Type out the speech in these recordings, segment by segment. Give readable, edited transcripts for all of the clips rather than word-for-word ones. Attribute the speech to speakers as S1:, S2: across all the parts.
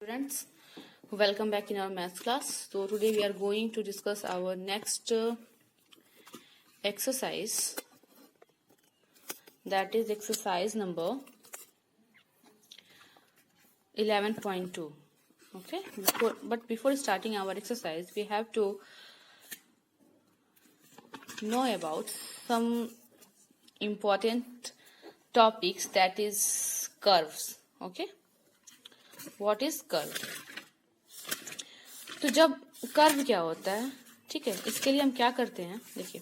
S1: Students, welcome back in our maths class. So today we are going to discuss our next exercise, that is exercise number 11.2. Okay, but before starting our exercise we have to know about some important topics, that is curves. Okay, what is curve. तो जब curve क्या होता है, ठीक है, इसके लिए हम क्या करते हैं, देखिए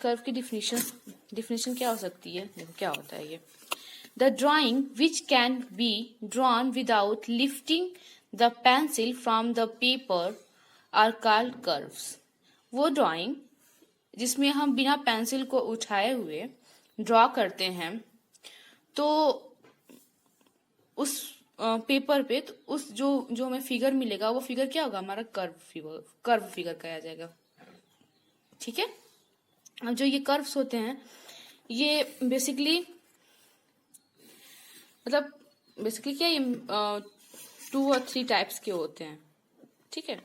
S1: कर्व की डिफिनेशन क्या हो सकती है। देखो क्या होता है ये, the drawing which can be drawn without lifting the pencil from the paper are called curves. वो ड्राइंग जिसमें हम बिना पेंसिल को उठाए हुए ड्रॉ करते हैं, तो उस पेपर पे तो उस जो हमें फिगर मिलेगा वो फिगर क्या होगा, हमारा कर्व फिगर कहा जाएगा। ठीक है, अब जो ये कर्व्स होते हैं ये बेसिकली क्या, ये 2 और 3 टाइप्स के होते हैं। ठीक है,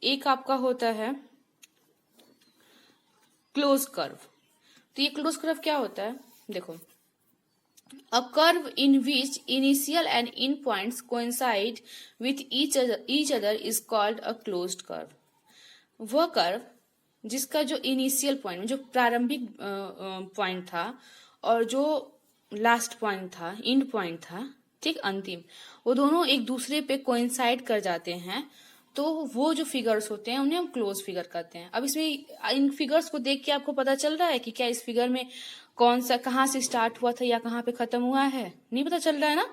S1: एक आपका होता है क्लोज कर्व। तो ये क्लोज कर्व क्या होता है, देखो, a curve in which initial and end points coincide with each other is called a closed curve। वह कर्व जिसका जो इनिशियल पॉइंट, जो प्रारंभिक पॉइंट था और जो लास्ट पॉइंट था, एंड पॉइंट था, ठीक, अंतिम, वो दोनों एक दूसरे पे कोइंसाइड कर जाते हैं, तो वो जो फिगर्स होते हैं उन्हें हम क्लोज फिगर कहते हैं। अब इसमें इन फिगर्स को देख के आपको पता चल रहा है कि क्या इस फिगर में कौन सा, कहाँ से स्टार्ट हुआ था या कहाँ पे खत्म हुआ है, नहीं पता चल रहा है ना।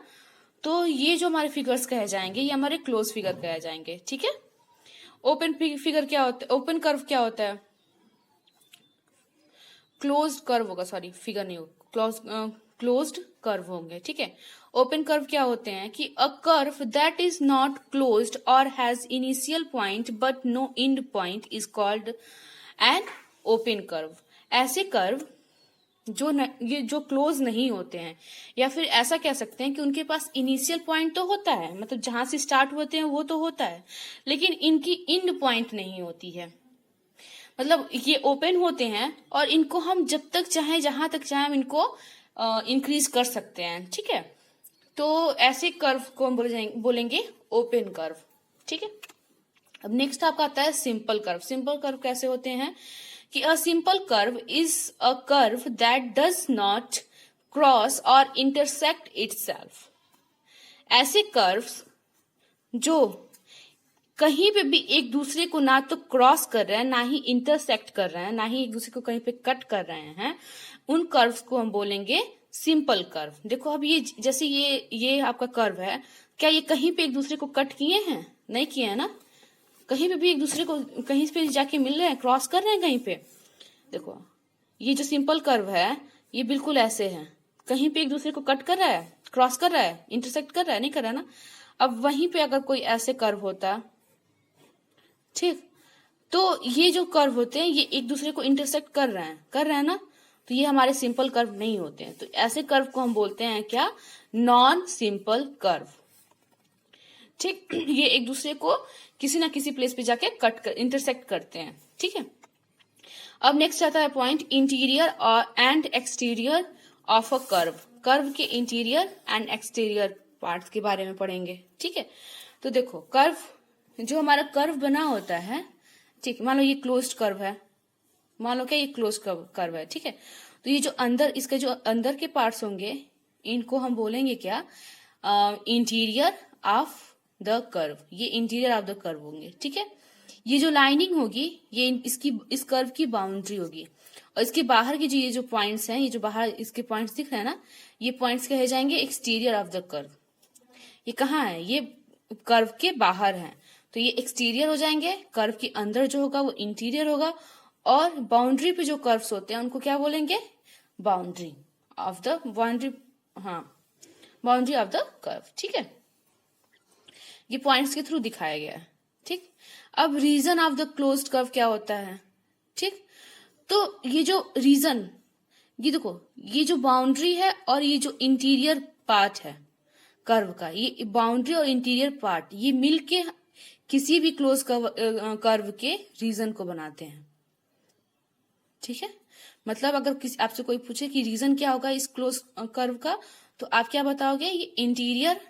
S1: तो ये जो हमारे फिगर्स कहे जाएंगे ये हमारे क्लोज फिगर कहे जाएंगे। ठीक है, ओपन फिगर क्या होता है, ओपन कर्व क्या होता है, क्लोज कर्व होगा, सॉरी फिगर नहीं होगा, क्लोज्ड कर्व होंगे। ठीक है, ओपन कर्व क्या होते हैं कि a curve that is not closed और has initial point but no end point is called an open curve. ऐसे कर्व ये जो क्लोज नहीं होते हैं, या फिर ऐसा कह सकते हैं कि उनके पास इनिशियल पॉइंट तो होता है, मतलब जहां से स्टार्ट होते हैं वो तो होता है, लेकिन इनकी एंड पॉइंट नहीं होती है। मतलब ये ओपन होते हैं और इनको हम जब तक चाहे, जहां तक चाहे, हम इनको इंक्रीज कर सकते हैं। ठीक है, तो ऐसे कर्व को हम बोलेंगे ओपन कर्व। ठीक है, अब नेक्स्ट आपका आता है सिंपल कर्व। सिंपल कर्व कैसे होते हैं कि a simple curve is a curve that does not cross और इंटरसेक्ट इटसेल्फ। ऐसे कर्व्स जो कहीं पे भी एक दूसरे को ना तो क्रॉस कर रहे हैं, ना ही इंटरसेक्ट कर रहे हैं, ना ही एक दूसरे को कहीं पे कट कर रहे हैं, उन कर्व्स को हम बोलेंगे सिंपल कर्व। देखो अब ये जैसे ये आपका कर्व है, क्या ये कहीं पे एक दूसरे को कट किए हैं, नहीं किए हैं ना, कहीं पे भी एक दूसरे को कहीं पे जाके मिल रहे हैं, क्रॉस कर रहे हैं कहीं पे। देखो ये जो सिंपल कर्व है ये बिल्कुल ऐसे है, कहीं पे एक दूसरे को कट कर रहा है, क्रॉस कर रहा है, इंटरसेक्ट कर रहा है, नहीं कर रहा है ना। अब वहीं पे अगर कोई ऐसे कर्व होता, ठीक, तो ये जो कर्व होते हैं ये एक दूसरे को इंटरसेक्ट कर रहे हैं ना, तो ये हमारे सिंपल कर्व नहीं होते हैं। तो ऐसे कर्व को हम बोलते हैं क्या, नॉन सिंपल कर्व। ठीक, ये एक दूसरे को किसी ना किसी प्लेस पे जाके इंटरसेक्ट करते हैं। ठीक है, अब नेक्स्ट आता है point interior and exterior of a curve. Curve के इंटीरियर एंड एक्सटीरियर पार्ट्स के बारे में पढ़ेंगे। ठीक है, तो देखो कर्व, जो हमारा कर्व बना होता है, ठीक, मान लो ये क्लोज्ड कर्व है, मान लो क्या ये क्लोज कर्व है। ठीक है, तो ये जो अंदर, इसके जो अंदर के पार्ट्स होंगे इनको हम बोलेंगे क्या, इंटीरियर ऑफ द कर्व। ये इंटीरियर ऑफ द कर्व होंगे। ठीक है, ये जो लाइनिंग होगी ये इस कर्व की बाउंड्री होगी, और इसके बाहर की जो ये जो पॉइंट्स हैं, ये जो बाहर इसके पॉइंट्स दिख रहे हैं ना, ये पॉइंट्स कहे जाएंगे एक्सटीरियर ऑफ द कर्व। ये कहाँ है, ये कर्व के बाहर है, तो ये एक्सटीरियर हो जाएंगे। कर्व के अंदर जो होगा वो इंटीरियर होगा, और बाउंड्री पे जो कर्व्स होते हैं उनको क्या बोलेंगे, boundary of the boundary of the curve. ठीक है, ये पॉइंट्स के थ्रू दिखाया गया है। ठीक, अब region of the closed curve क्या होता है। ठीक, तो ये जो रीजन ये देखो, ये जो बाउंड्री है और ये जो इंटीरियर पार्ट है कर्व का, ये बाउंड्री और इंटीरियर पार्ट ये मिलके किसी भी क्लोज कर्व के रीजन को बनाते हैं। ठीक है, मतलब अगर किसी आपसे कोई पूछे कि रीजन क्या होगा इस क्लोज कर्व का, तो आप क्या बताओगे? ये इंटीरियर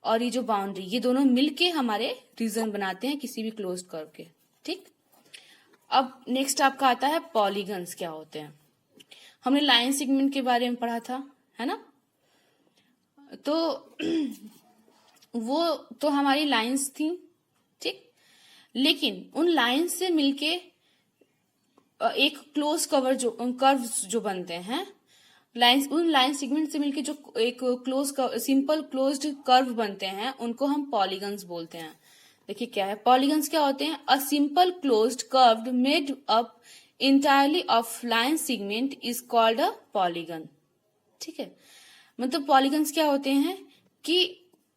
S1: और ये जो बाउंड्री, ये दोनों मिलके हमारे रीजन बनाते हैं किसी भी क्लोज कर्व के। ठीक, अब नेक्स्ट आपका आता है पॉलीगन्स क्या होते हैं। हमने लाइन सेगमेंट के बारे में पढ़ा था, है ना? तो वो तो हमारी लाइंस थी, ठीक, लेकिन उन लाइंस से मिलके एक क्लोज कर्व जो बनते हैं, उन लाइन सेगमेंट से मिलके जो एक सिंपल क्लोज्ड कर्व बनते हैं, उनको हम पॉलीगन्स बोलते हैं। देखिए क्या है पॉलीगन्स, क्या होते हैं? A simple closed curve made up entirely of line segment is called a polygon. ठीक है, मतलब पॉलीगन्स क्या होते हैं कि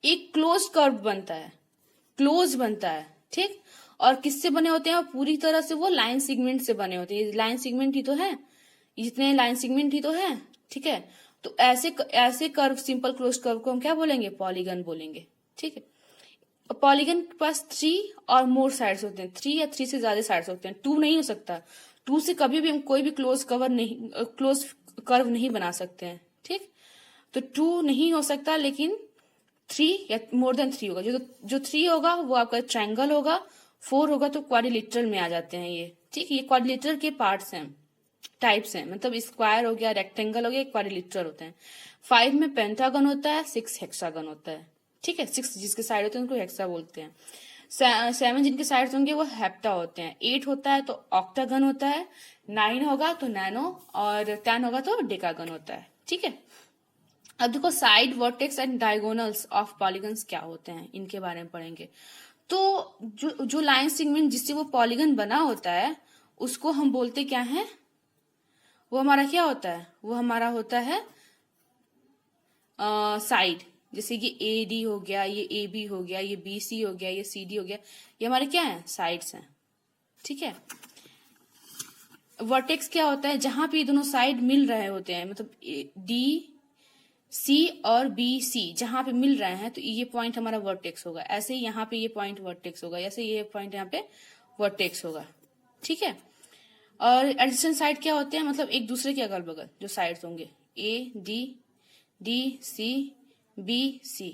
S1: एक क्लोज कर्व बनता है, क्लोज बनता है, ठीक, और किससे बने होते हैं? पूरी तरह से वो लाइन सेगमेंट से बने होते हैं। लाइन सेगमेंट ही तो है, जितने लाइन सेगमेंट ही तो है। ठीक है, तो ऐसे कर्व, सिंपल क्लोज कर्व को हम क्या बोलेंगे? पॉलीगन बोलेंगे। ठीक है, पॉलीगन के पास 3 और मोर साइड्स होते हैं, 3 या 3 से ज्यादा साइड्स होते हैं, 2 नहीं हो सकता। 2 से कभी भी हम कोई भी क्लोज कर्व नहीं बना सकते हैं। ठीक, तो 2 नहीं हो सकता, लेकिन 3 या मोर देन 3 होगा। जो 3 होगा वो आपका ट्रायंगल होगा, 4 होगा तो क्वाड्रिलेटरल में आ जाते हैं ये। ठीक, ये क्वाड्रिलेटरल के पार्ट्स हैं, टाइप्स हैं, मतलब स्क्वायर हो गया, रेक्टेंगल हो गया, क्वाड्रिलेटरल होते हैं। 5 में पेंटागन होता है, 6 हेक्सागन होता है। ठीक है, 6 जिसके साइड होते हैं उनको हेक्सा बोलते हैं। 7 जिनके साइड होंगे वो हेप्टा होते हैं। 8 होता है तो ऑक्टागन होता है। 9 होगा तो नैनो, और 10 होगा तो डेकागन होता है। ठीक है, अब देखो side, vertex and diagonals of polygons क्या होते हैं, इनके बारे में पढ़ेंगे। तो जो लाइन सेगमेंट जिससे वो पॉलीगन बना होता है उसको हम बोलते क्या है? वो हमारा क्या होता है? वो हमारा होता है साइड। जैसे कि ए डी हो गया, ये ए बी हो गया, ये बी सी हो गया, ये सी डी हो गया, ये हमारे क्या है? साइड्स हैं। ठीक है, वर्टेक्स क्या होता है? जहां पे दोनों साइड मिल रहे होते हैं, मतलब डी सी और बी सी जहां पे मिल रहे हैं, तो ये पॉइंट हमारा वर्टेक्स होगा। ऐसे ही यहाँ पे ये पॉइंट वर्टेक्स होगा, ऐसे ये पॉइंट यहाँ पे वर्टेक्स होगा। ठीक है, और एडजेसेंट साइड क्या होते हैं? मतलब एक दूसरे के अगल बगल जो साइड्स होंगे, A D, D C, B C,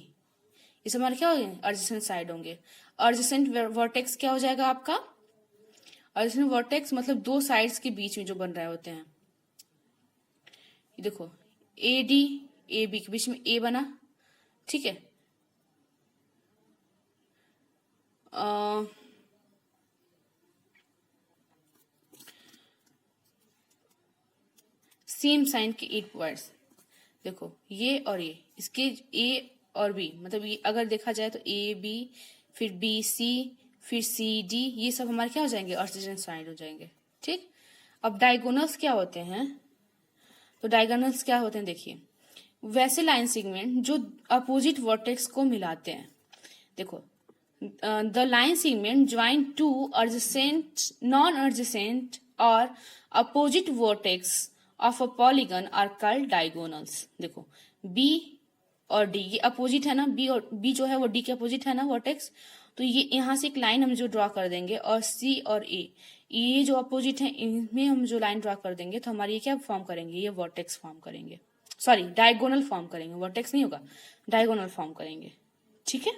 S1: ये हमारे क्या होंगे? एडजेसेंट साइड होंगे। एडजेसेंट वर्टेक्स क्या हो जाएगा आपका? एडजेसेंट वर्टेक्स मतलब दो साइड्स के बीच में जो बन रहे होते हैं। देखो ए डी ए बी के बीच में ए बना, ठीक है, सेम साइन के 8 वर्ड्स। देखो ये और ये, इसके ए और बी, मतलब ये अगर देखा जाए तो ए बी, फिर बी सी, फिर सी डी, ये सब हमारे क्या हो जाएंगे? एडजेसेंट साइड हो जाएंगे। ठीक, अब डायगोनल्स क्या होते हैं? तो डायगोनल्स क्या होते हैं? देखिए, वैसे लाइन सेगमेंट जो अपोजिट वर्टेक्स को मिलाते हैं। देखो, the line segment join to adjacent, non adjacent और opposite vertex of a polygon are called diagonals. देखो बी और डी ये अपोजिट है ना, बी और बी जो है वो डी के अपोजिट है ना वर्टेक्स, तो ये यहां से एक लाइन हम जो ड्रॉ कर देंगे, और सी और ए ये जो अपोजिट है इनमें हम जो लाइन ड्रॉ कर देंगे, तो हमारी ये क्या फॉर्म करेंगे? ये वर्टेक्स फॉर्म करेंगे, सॉरी डायगोनल फॉर्म करेंगे, वर्टेक्स नहीं होगा, डायगोनल फॉर्म करेंगे। ठीक है,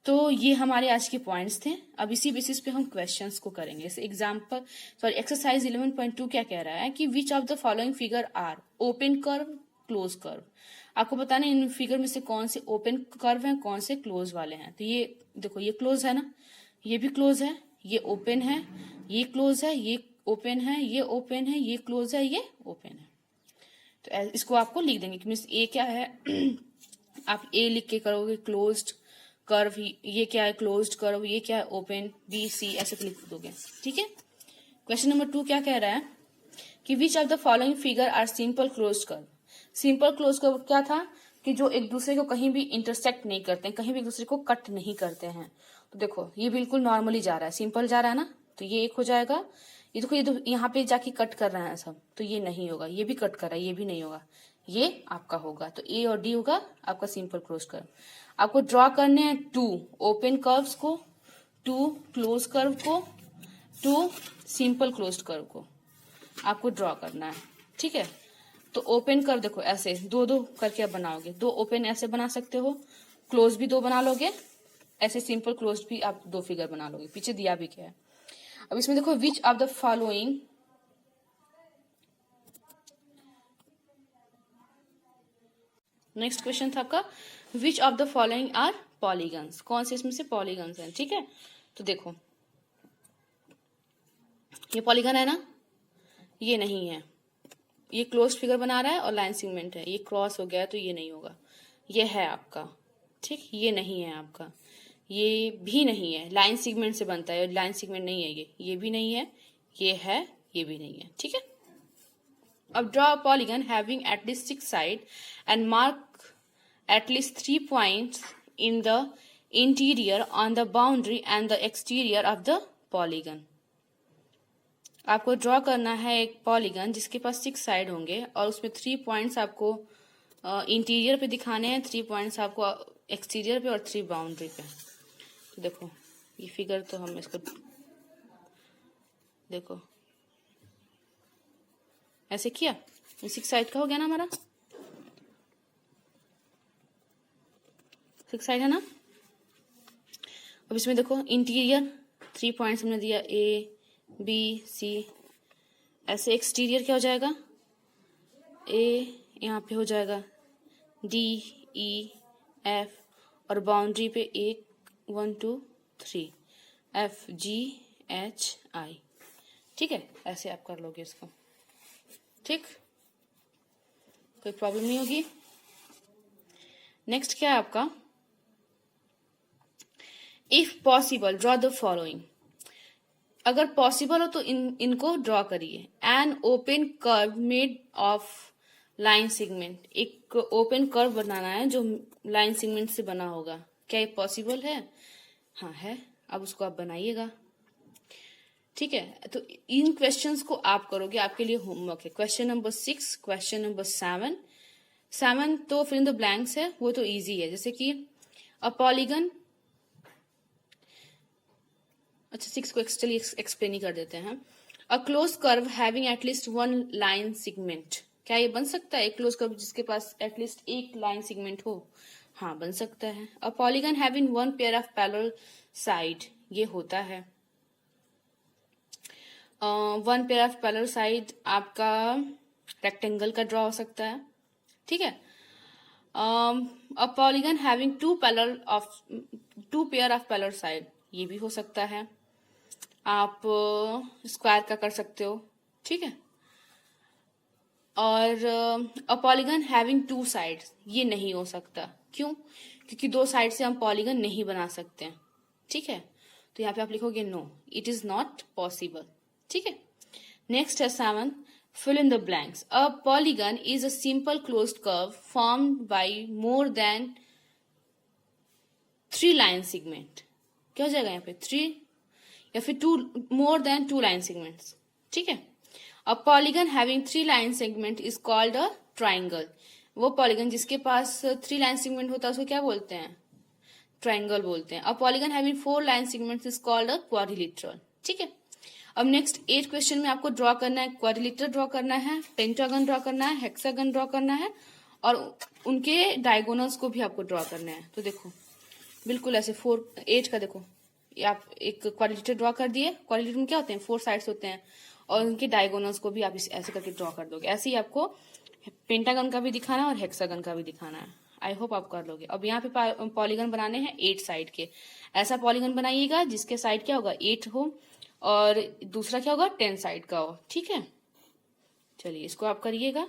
S1: तो ये हमारे आज के पॉइंट्स थे। अब इसी बेसिस पे हम क्वेश्चंस को करेंगे। जैसे एग्जांपल, सॉरी एक्सरसाइज 11.2 क्या कह रहा है कि which of the following figure are open curve, close curve. आपको बताना इन फिगर में से कौन से ओपन कर्व हैं, कौन से क्लोज वाले हैं। तो ये देखो, ये क्लोज है ना, ये भी क्लोज है, ये ओपन है, ये क्लोज है, ये ओपन है, ये ओपन है, ये क्लोज है, ये ओपन है। तो इसको आपको लिख देंगे कि मीन्स ए क्या है आप ए लिख के करोगे क्लोज्ड कर्व, ये क्या है क्लोज्ड कर्व, ये क्या है ओपन, बी सी ऐसे लिख दोगे। ठीक है, क्वेश्चन नंबर 2 क्या कह रहा है कि which of the following figure are simple closed curve. Simple closed curve क्या था कि जो एक दूसरे को कहीं भी इंटरसेक्ट नहीं करते हैं, कहीं भी एक दूसरे को कट नहीं करते हैं। तो देखो ये बिल्कुल नॉर्मली जा रहा है, सिंपल जा रहा है ना, तो ये एक हो जाएगा, ये देखो, ये यहाँ पे जाके कट कर रहा है सब, तो ये नहीं होगा। ये भी कट कर रहा है, ये भी नहीं होगा, ये आपका होगा। तो ए और डी होगा आपका सिंपल क्लोज कर्व। आपको ड्रॉ करने हैं 2 ओपन कर्व्स को, 2 क्लोज कर्व को, 2 सिंपल क्लोज्ड कर्व को आपको ड्रॉ करना है, ठीक है। तो ओपन कर्व देखो ऐसे 2-2 करके आप बनाओगे, 2 ओपन ऐसे बना सकते हो, क्लोज भी 2 बना लोगे, ऐसे सिंपल क्लोज भी आप 2 फिगर बना लोगे। पीछे दिया भी क्या है। अब इसमें देखो, which of the following next question था आपका, which of the following are polygons, कौन से इसमें से पॉलीगन्स हैं, ठीक है। तो देखो, ये पॉलीगन है ना, ये नहीं है, ये क्लोज फिगर बना रहा है और लाइन सेगमेंट है, ये क्रॉस हो गया है तो ये नहीं होगा। ये है आपका, ठीक, ये नहीं है आपका, ये भी नहीं है, लाइन सेगमेंट से बनता है, लाइन सेगमेंट नहीं है, ये भी नहीं है, ये है, ये भी नहीं है, ठीक है। अब draw a polygon having at least 6 side and mark at least 3 points in the interior on the boundary and the exterior of the polygon. आपको ड्रॉ करना है एक पॉलीगन जिसके पास 6 साइड होंगे और उसमें 3 पॉइंट्स आपको इंटीरियर पे दिखाने हैं, 3 पॉइंट्स आपको एक्सटीरियर पे और 3 बाउंड्री पे। तो देखो, ये फिगर तो हम इसको देखो ऐसे किया, ये 6 साइड का हो गया ना हमारा, 6 साइड है ना। अब इसमें देखो, इंटीरियर 3 पॉइंट्स हमने दिया, ए बी सी, ऐसे एक्सटीरियर क्या हो जाएगा, ए यहाँ पे हो जाएगा डी ई एफ, और बाउंड्री पे 1 2 3 एफ जी एच आई, ठीक है। ऐसे आप कर लोगे इसको, ठीक, कोई प्रॉब्लम नहीं होगी। नेक्स्ट क्या है आपका, if possible draw the following, अगर पॉसिबल हो तो इनको ड्रॉ करिए। N open curve made of line segment, एक ओपन कर्व बनाना है जो लाइन सेगमेंट से बना होगा। क्या ये पॉसिबल है? हाँ है। अब उसको आप बनाइएगा, ठीक है। तो इन क्वेश्चंस को आप करोगे, आपके लिए होमवर्क है। क्वेश्चन नंबर 6, क्वेश्चन नंबर 7 तो फिल इन द ब्लैंक्स है, वो तो इजी है, जैसे कि अ पॉलीगन, अच्छा 6 को चलिए एक्सप्लेन ही कर देते हैं। A close curve having at least 1 line segment, क्या ये बन सकता है? एक क्लोज कर्व जिसके पास एटलीस्ट 1 लाइन सेगमेंट हो, हाँ बन सकता है। A polygon having 1 pair of parallel side, ये होता है। 1 पेयर ऑफ पैरेलल साइड आपका रेक्टेंगल का ड्रॉ हो सकता है, ठीक है। A polygon having 2 pair of parallel side, ये भी हो सकता है। आप स्क्वायर का कर सकते हो, ठीक है। और अ पॉलीगन हैविंग 2 साइड्स, ये नहीं हो सकता। क्यों? क्योंकि 2 साइड से हम पॉलीगन नहीं बना सकते हैं, ठीक है। तो यहाँ पे आप लिखोगे no, it is not possible, ठीक है। नेक्स्ट है 7, fill in the blanks. A polygon is a simple closed curve formed by more than 3 line segment. क्या हो जाएगा यहाँ पे? 3 या फिर 2 more than 2 line segments, ठीक है। A polygon having 3 line segment is called a triangle. वो पॉलीगन जिसके पास 3 line segment होता है उसको क्या बोलते हैं? ट्राइंगल बोलते हैं। A polygon having 4 line segments is called a quadrilateral, ठीक है। अब नेक्स्ट 8 क्वेश्चन में आपको ड्रॉ करना है, क्वाड्रिलेटरल ड्रॉ करना है, पेंटागन ड्रॉ करना है, हेक्सागन ड्रॉ करना है, और उनके डायगोनल्स को भी आपको ड्रॉ करना है। तो देखो बिल्कुल ऐसे 8 का देखो, ये आप एक क्वाड्रिलेटरल ड्रॉ कर दिए। क्वाड्रिलेटरल में क्या होते हैं? 4 साइड्स होते हैं, और उनके डायगोनल्स को भी आप ऐसे करके ड्रॉ कर दोगे। ऐसे ही आपको पेंटागन का भी दिखाना है और हेक्सागन का भी दिखाना है। आई होप आप कर लोगे। अब यहाँ पे पॉलीगन बनाने हैं 8 साइड के। ऐसा पॉलीगन बनाइएगा जिसके साइड क्या होगा? 8 हो, और दूसरा क्या होगा? 10 साइड का हो, ठीक है। चलिए इसको आप करिएगा।